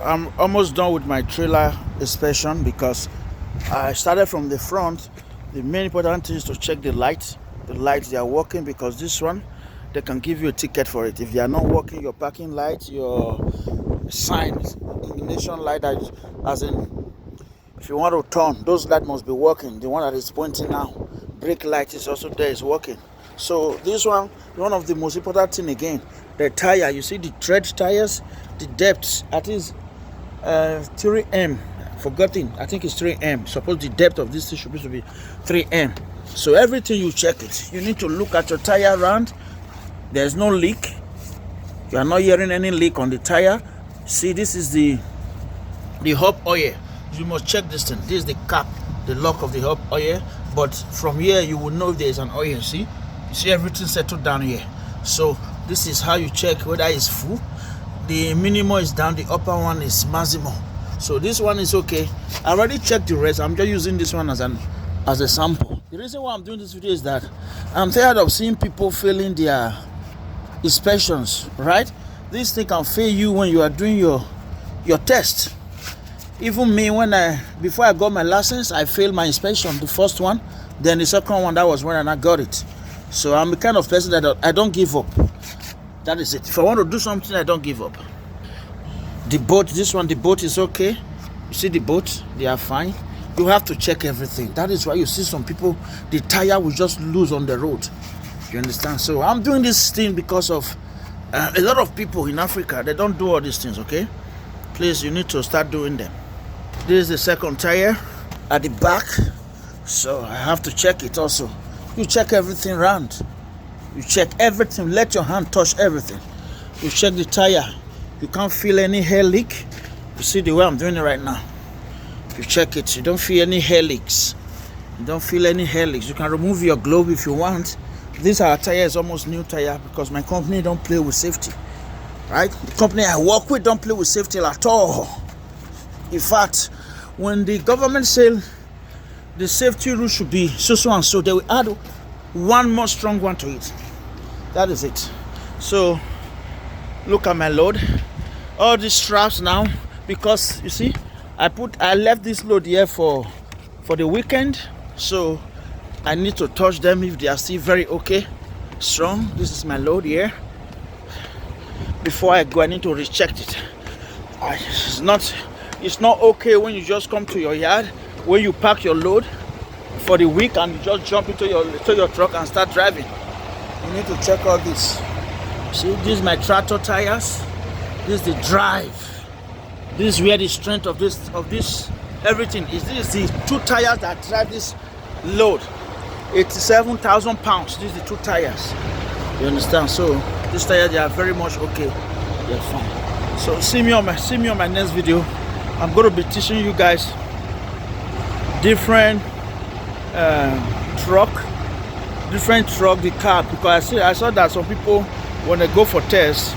I'm almost done with my trailer inspection because I started from the front. The main important thing is to check the lights. The lights, they are working, because this one, they can give you a ticket for it. If they are not working, your parking lights, your signs, illumination light, that as in, if you want to turn, those lights must be working. The one that is pointing now, brake light is also there, is working. So this one of the most important thing again, the tire. You see the tread tires, the depth, at least 3M. Forgotten, I think it's 3M. Suppose the depth of this thing should be 3M. So everything you check it. You need to look at your tire round. There's no leak. You are not hearing any leak on the tire. See, this is the hub oil. You must check this thing. This is the cap, the lock of the hub oil. But from here you will know if there is an oil. See, you see everything settled down here. So this is how you check whether it's full. The minimum is down, the upper one is maximum. So this one is okay. I already checked the rest. I'm just using this one as a sample. The reason why I'm doing this video is that I'm tired of seeing people failing their inspections, right? This thing can fail you when you are doing your test. Even me, before I got my license, I failed my inspection, the first one. Then the second one, that was when I got it. So I'm the kind of person that I don't give up. That is it. If I want to do something, I don't give up. The boat, this one, the boat is okay. You see the boat, they are fine. You have to check everything. That is why you see some people, the tire will just lose on the road. You understand? So I'm doing this thing because of a lot of people in Africa, they don't do all these things, okay? Please, you need to start doing them. This is the second tire at the back. So I have to check it also. You check everything round. You check everything. Let your hand touch everything. You check the tire. You can't feel any hair leak. You see the way I'm doing it right now. You check it. You don't feel any hair leaks. You don't feel any hair leaks. You can remove your glove if you want. This our tire is almost new tire because my company don't play with safety. Right? The company I work with don't play with safety at all. In fact, when the government say the safety rule should be so and so, they will add one more strong one to it. That is it. So look at my load. All these straps now, because you see, I left this load here for the weekend, so I need to touch them if they are still very okay, strong. This is my load here. Before I go, I need to recheck it. It's not okay when you just come to your yard, when you pack your load for the week and you just jump into your truck and start driving. You need to check all this. See, this is my tractor tires. This is the drive. This is where the strength of this everything is. This is the two tires that drive this load. 87,000 pounds. These are the two tires. You understand? So these tires, they are very much okay. They're fine. So see me on my next video. I'm going to be teaching you guys different truck, the cab, because I saw that some people, when they go for tests,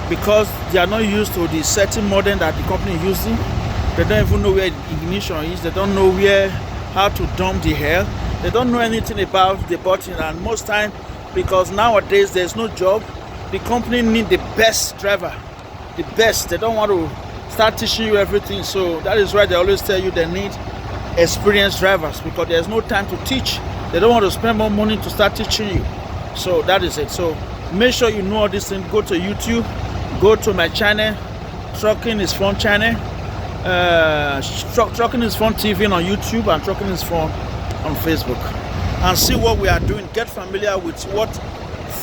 because they are not used to the certain model that the company is using, they don't even know where the ignition is, they don't know how to dump the air, they don't know anything about the button. And most time, because nowadays there's no job, the company need the best driver, the best. They don't want to start teaching you everything. So that is why they always tell you they need experienced drivers, because there's no time to teach. They don't want to spend more money to start teaching you. So that is it. So make sure you know all these things. Go to YouTube, go to my channel, Trucking is Fun channel, Trucking is Fun TV on YouTube, and Trucking is Fun on Facebook, and see what we are doing. Get familiar with what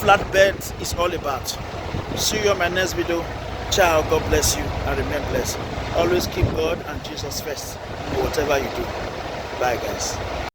flatbed is all about. See you on my next video. Ciao. God bless you and remain blessed. Always keep God and Jesus first in whatever you do. Bye, guys.